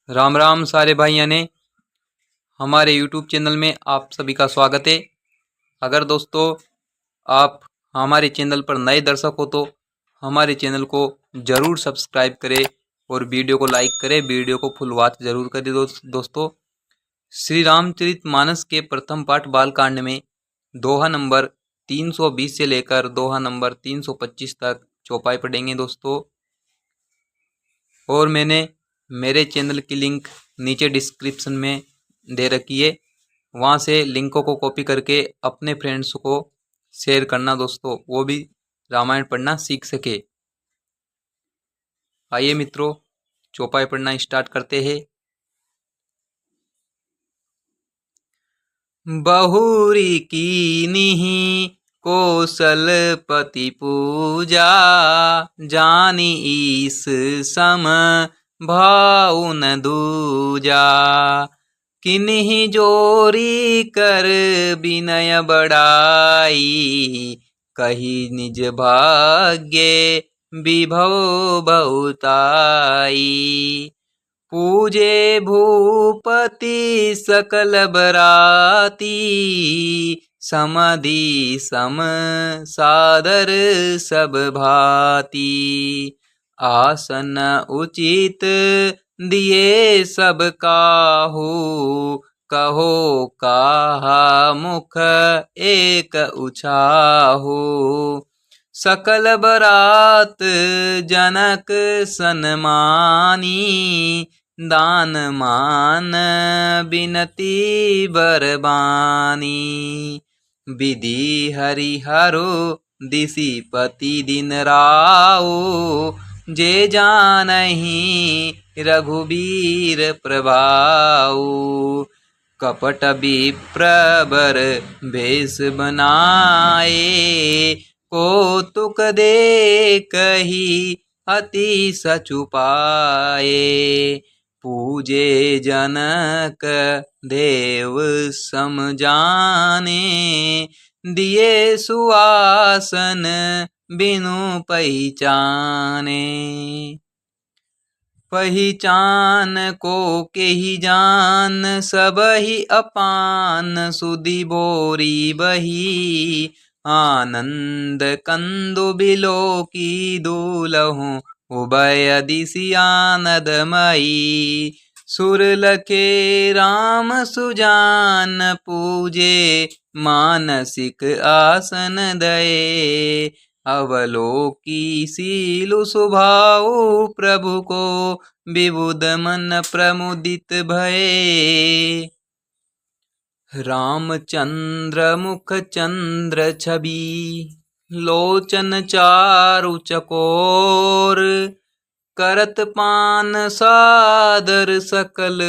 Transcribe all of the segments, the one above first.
राम राम सारे भाइयों ने हमारे YouTube चैनल में आप सभी का स्वागत है। अगर दोस्तों आप हमारे चैनल पर नए दर्शक हो तो हमारे चैनल को ज़रूर सब्सक्राइब करें और वीडियो को लाइक करें, वीडियो को फुल वॉच ज़रूर करें। दोस्तों श्री रामचरितमानस के प्रथम पाठ बालकांड में दोहा नंबर 320 से लेकर दोहा नंबर 325 तक चौपाई पढ़ेंगे दोस्तों। और मैंने मेरे चैनल की लिंक नीचे डिस्क्रिप्शन में दे रखी है, वहाँ से लिंकों को कॉपी करके अपने फ्रेंड्स को शेयर करना दोस्तों, वो भी रामायण पढ़ना सीख सके। आइए मित्रों, चौपाई पढ़ना स्टार्ट करते हैं। बहुरी कीन्ही कौशलपति पूजा, जानी ईस सम भाउ न दूजा। किन्हीं जोरी कर विनय बढ़ाई, कही निज भाग्य विभव बहुताई। पूजे भूपति सकल बराती, समाधि सम सादर सब भांति। आसन उचित दिए सब काहू, कहो काहा मुख एक उछाहू। सकल बरात जनक सन्मानी, दान मान बिनती बरबानी। विधि हरिहरो दिशिपति दिन राओ, जे जानहि रघुबीर प्रभाऊ। कपट विप्रवर भेष बनाए, कौतुक देखहि अति सचुपाए। पूजे जनक देव सम जाने, दिए सुआसन बिनु पहिचाने। पहिचान को केहि जान, सबहि अपान सुधि बोरी बही। आनंद कंदु बिलोकी दूलहु, उभय दिशि आनदमयी। सुर लखे राम सुजान, पूजे मानसिक आसन दये। अवलोकी सीलु सुभाऊ, प्रभु को विबुध मन प्रमुदित भये। रामचंद्र मुख चंद्र छवि, लोचन चारु चकोर। करत पान सादर सकल,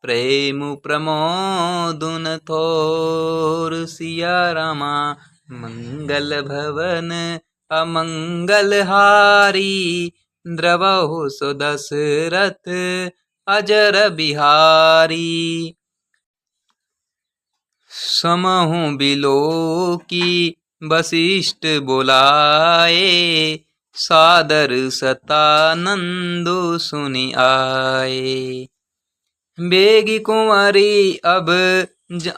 प्रेम प्रमोदुन थोर। सिया रामा मंगल भवन अमंगल हारी, द्रवहु सो दशरथ अजर बिहारी। समहु बिलोकी वशिष्ठ बुलाए, सादर सतानंदु सुनि आए। बेगी कुंवरी अब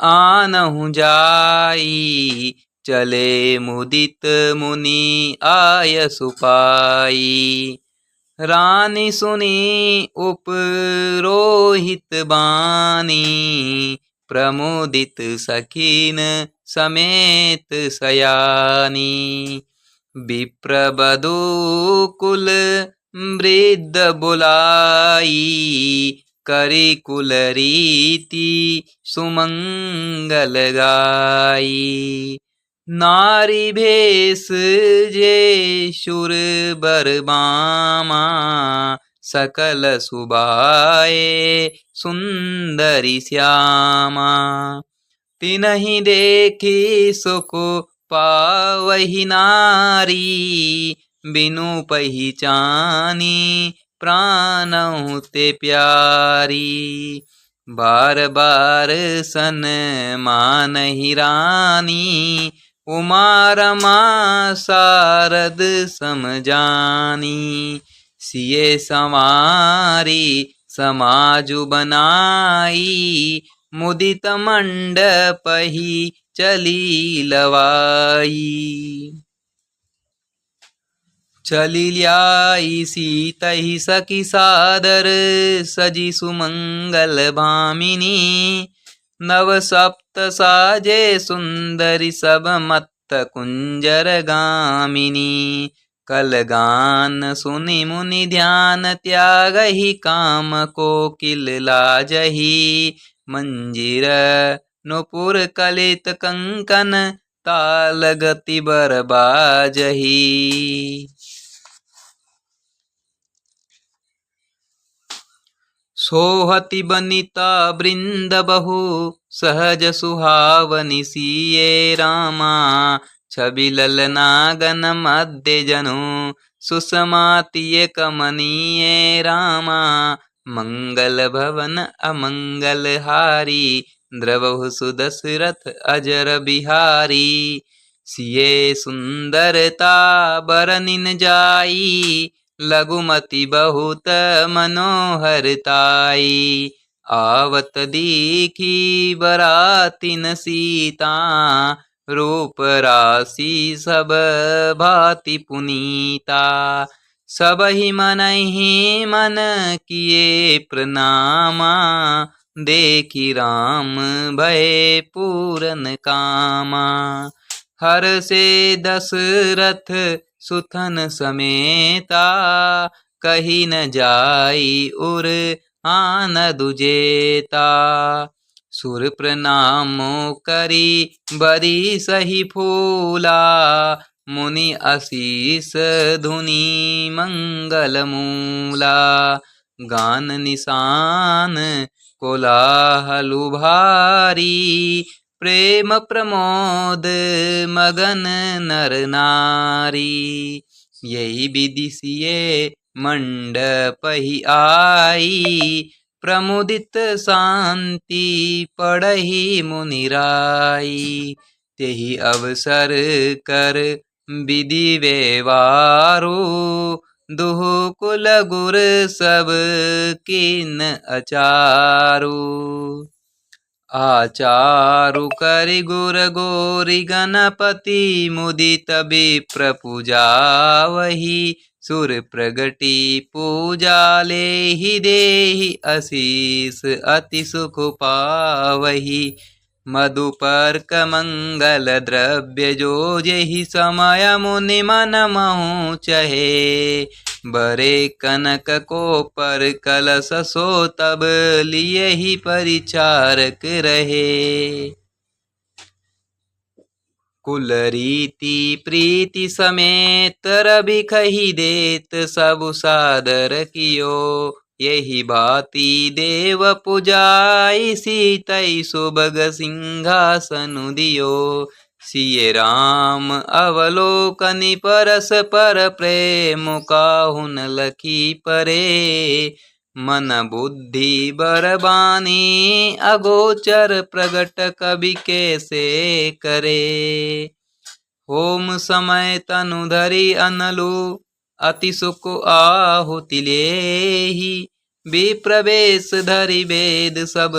आनहु जाई, चले मुदित मुनि आय सुपाई। रानी सुनी उपरोहित बानी, प्रमुदित सखीन समेत सयानी। विप्रवधू कुल वृद्ध बुलाई, करी कुल रीति सुमंगल गाई। नारी भेष जे शुर बरबामा, सकल सुबाए सुंदरी श्यामा। तिन्हि देखी सुख पावहि नारी, बिनु पहिचानी प्राणहु ते प्यारी। बार बार सन मानहि रानी, उमा रमा शारद समझानी। सिए संवारी समाजु बनाई, मुदित मंडपहि चली लवाई। चली ल्याई सीतहि सखी सादर, सजी सुमंगल भामिनी। नव सप्त साजे सुंदरी, सब मत्त कुंजर गामिनी। कल गान सुनि मुनि ध्यान, त्यागहि काम कोकिल लाजहि। मंजीर नुपुर कलित कंकन, ताल गति बर बाजहि। सोहति बनिता वृंद बहु, सहज सुहावनि सिए रामा। छवि ललना गन मध्य जनु, सुषमातिय कमनीय रामा। मंगल भवन अमंगल हारी, द्रवहु सुदशरथ अजर बिहारी। सिए सुंदरता बरनिन जाई, लघुमति बहुत मनोहरताई। आवत दीखी बरातिन सीता, रूप राशि सब भांति पुनीता। सबहि मनहि मन किए प्रणामा, देखी राम भय पूरन कामा। हर से दशरथ सुथन समेता, कही न जाई उर आन दुजेता। सुर प्रणामो करी बरी सही फूला, मुनि आशीष धुनि मंगल मूला। गान निशान कोलाहलु भारी, प्रेम प्रमोद मगन नर नारी। यही विधि सिए मंडपहि आई, प्रमुदित शांति पड़हि मुनिराई। तेहि अवसर कर विधि व्यवहारो, दुहु कुल गुर सब किन अचारो। आचारु करि गुर गोरी गणपति, मुदित विप्र पूजावहि। सुर प्रगति पूजा लेहि, देहि आशीष अति सुख पावहि। मधुपर्क मंगल द्रव्य जो जेहि, समय मुनि मन महु चहे। बरे कनक कोपर कलश सो, तब लियहि परिचारक रहे। कुल रीति प्रीति समेत रबिखहि देत, सबु सादर कियो। यही भांति देव पुजाई, सीतै सुबग सिंहासनु दियो। सिए राम अवलोकनि परस पर, प्रेम काहुन लखी परे। मन बुद्धि बरबानी अगोचर, प्रगट कवि कैसे करे। होम समय तनु धरि अनलु, अति सुख आहुति लेहि। विप्रवेश धरि वेद सब,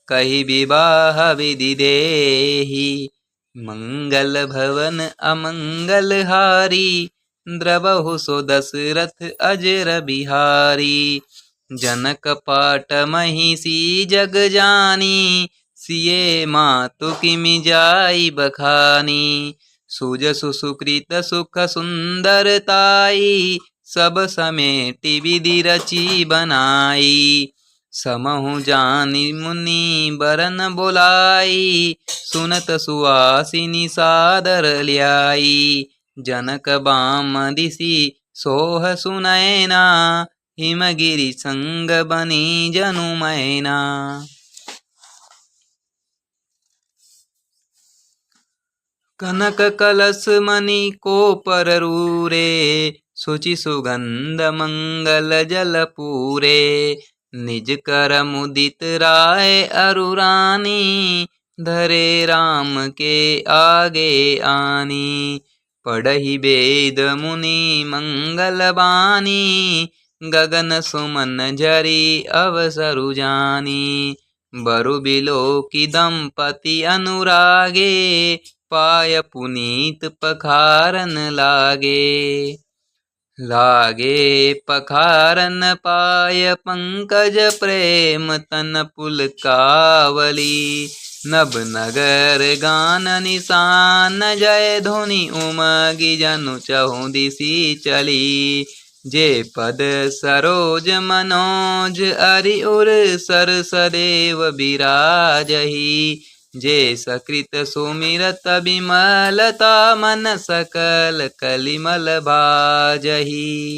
कहि विवाह विधि देहि। मंगल भवन अमंगल हारी, द्रवहु सो दशरथ अजर बिहारी। जनक पाट महिषी जग जानी, सिए मातु किमि जाई बखानी। सुजसु सुकृत सुख सुंदरताई, सब समेटि विधि रची बनाई। समहु जानि मुनि बरन बोलाई, सुनत सुवासिनी सादर ल्याई। जनक बाम दिसि सोह सुनैना, हिमगिरि संग बनी जनु मैना। कनक कलश मणि कोपर रूरे, शुचि सुगंध मंगल जल पूरे। निज कर मुदित राय अरु रानी, धरे राम के आगे आनी। पढ़हि वेद मुनि मंगल बानी, गगन सुमन झरी अवसरु जानी। बरु बिलो की दंपति अनुरागे, पाय पुनीत पखारन लागे पखारन पाय पंकज प्रेम तन पुलकावली। नभ नगर गान निशान जय धुनि उमगी जनु चहु दिशि चली। जे पद सरोज मनोज अरि उर सर सदैव विराजही। जे सकृत सुमिरत विमलता मन सकल कलिमल भाजही।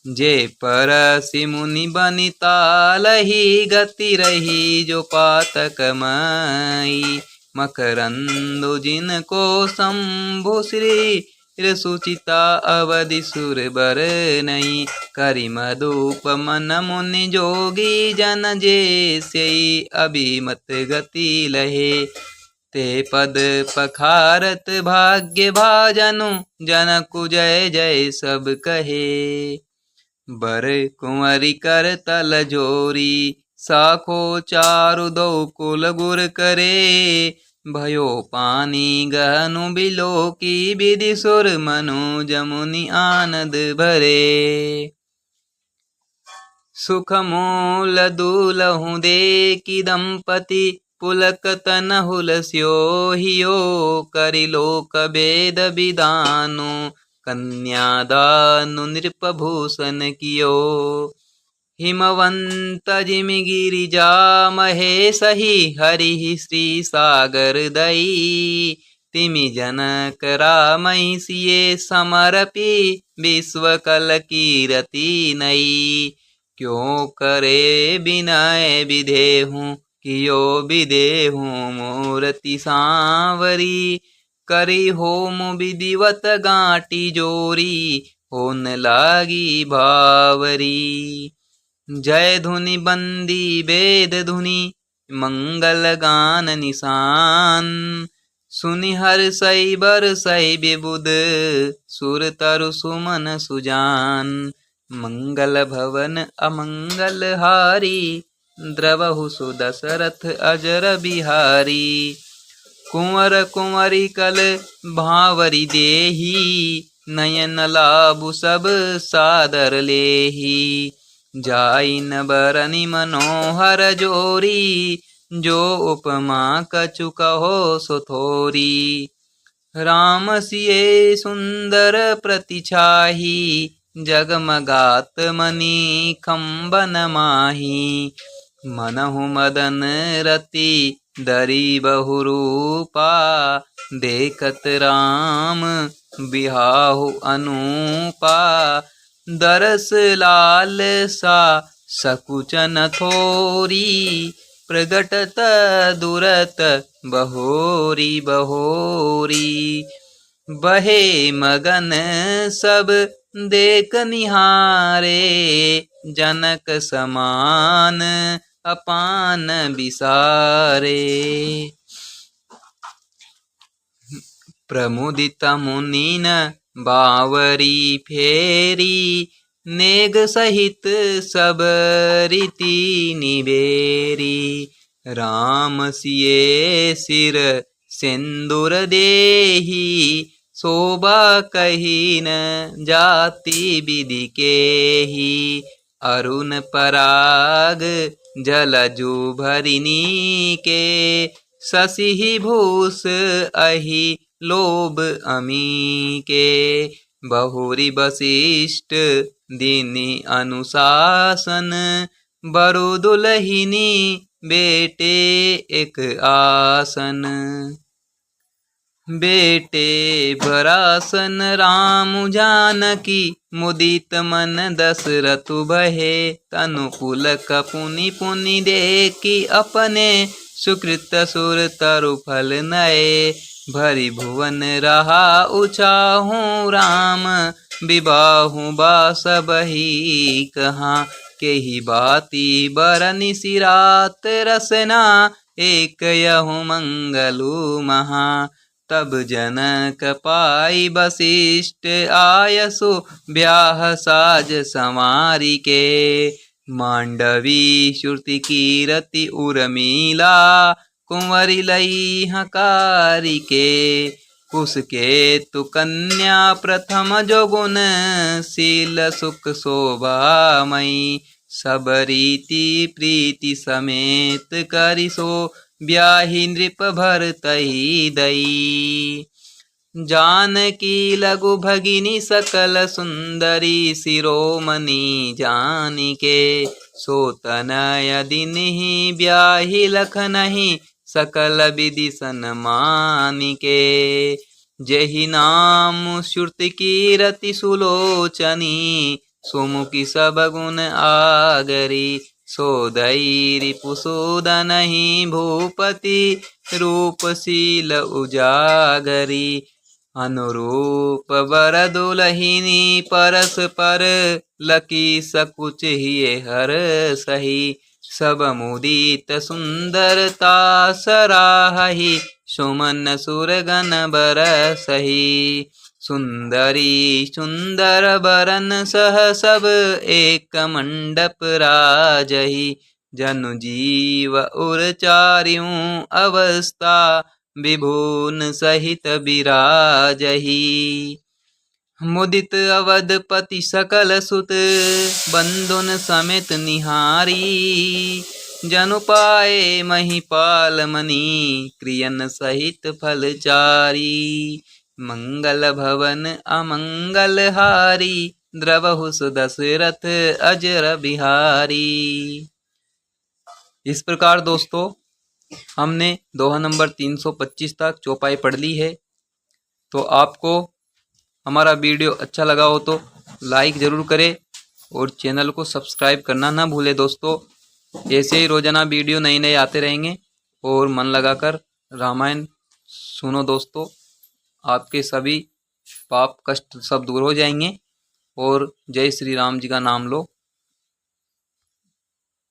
जे परसि मुनि बनितालही गति रही जो पातकमयी। मकरंदु जिनको शंभु श्री सुचिता अवधि सुर बर नहीं। करि मधुप मन मुनि जोगी जन जे से अभिमत गति लहे। ते पद पखारत भाग्य भाजनु जनकु जय जय सब कहे। बर कुंवरी कर तल जोरी साखो चारु दो कुल गुर करे। भयो पानी गहनु बिलो की विधि सुर मनु जमुनि आनंद भरे। सुख मूल दूलहु दे की दंपति पुलक तनहु लस्यो हियो। करि लोक वेद विदानु कन्यादानु नृपभूषण कियो। हिमवंत जिमि गिरिजा महेशहि हरि श्री सागर दई। तिमि जनक रामहि सिए समरपि विश्व कल कीरति नई। क्यों करे विनय विधेहु कियो विदेहु मूर्ति सांवरी। करी होम विधिवत गांटी जोरी होन लागी भावरी। जय धुनि बंदी वेद धुनि मंगल गान निशान। सुनि हर्षै बरसै विबुध सुर तरु सुमन सुजान। मंगल भवन अमंगल हारी द्रवहु सुदशरथ अजर बिहारी। कुंवर कुंवरी कल भावरी देही नयन लाबु सब सादर लेही। जाई न बरनि मनोहर जोरी जो उपमा कछु कहो सो थोरी। राम सिए सुंदर प्रतिछाही जगमगात मणि खंबन माही। मनहु मदन रति दरी बहुरूपा देखत राम बिहाहु अनूपा। दरस लाल सा सकुचन थोरी प्रगटत दुरत बहोरी बहोरी। बहे मगन सब देख निहारे जनक समान अपान बिसारे। प्रमुदित मुनिन बावरी फेरी नेग सहित सब रीति निबेरी। राम सिए सिर सिंदूर देही शोभा कही न जाति विधि केही। अरुण पराग जलजु भरिनी के शशि भूष अहि लोभ अमी के। बहुरी वशिष्ठ दीनि अनुशासन बरु दुलहिनी बेटे एक आसन। बेटे भरासन राम जानकी मुदित मन दशरथु बहे। तनु पुलक पुनि पुनि देखी अपने सुकृत सुर तरु फल नए। भरि भुवन रहा उचाहू राम विबाहु बासबहि कहाँ। केहि बाती बरनि सिरात रसना एक यहु मंगलु महा। तब जनक पाई वशिष्ठ आयसु ब्याह साज संवारी के। मांडवी श्रुति कीरति उर्मिला कुंवरी लई हकारी के। कुश केतु कन्या प्रथम जो गुण शील सुख शोभामयी। सब रीति प्रीति समेत करि सो ब्याहि नृप भरतहि दई। जानकी लघु भगिनी सकल सुंदरी शिरोमणि जानिके। सो तनय दिनहि ब्याहि लखनहि सकल विधि सन्मानिके। जेहि नाम श्रुति कीरति सुलोचनी सुमुखी सब गुण आगरी। सो रिपु सूदनहि भूपति रूपशील उजागरी। अनुरूप वर दुलहिनी परस्पर लकी सकुच हिये हर सही। सब मुदित सुंदरता सराहहि सुमन सुरगन बरसहि। सुंदरी सुंदर बरन सह सब एक मंडप राजहि। जनु जीव उर चारियों अवस्था विभुन सहित विराजहि। मुदित अवधपति सकल सुत बंधुन समेत निहारी। जनु पाए महिपाल मणि क्रियन सहित फलचारी। मंगल भवन अमंगल हारी द्रवहु दशरथ अजर बिहारी। इस प्रकार दोस्तों हमने दोहा नंबर 325 तक चौपाई पढ़ ली है। तो आपको हमारा वीडियो अच्छा लगा हो तो लाइक ज़रूर करें और चैनल को सब्सक्राइब करना ना भूलें दोस्तों। ऐसे ही रोजाना वीडियो नए नए आते रहेंगे और मन लगाकर रामायण सुनो दोस्तों। आपके सभी पाप कष्ट सब दूर हो जाएंगे और जय श्री राम जी का नाम लो।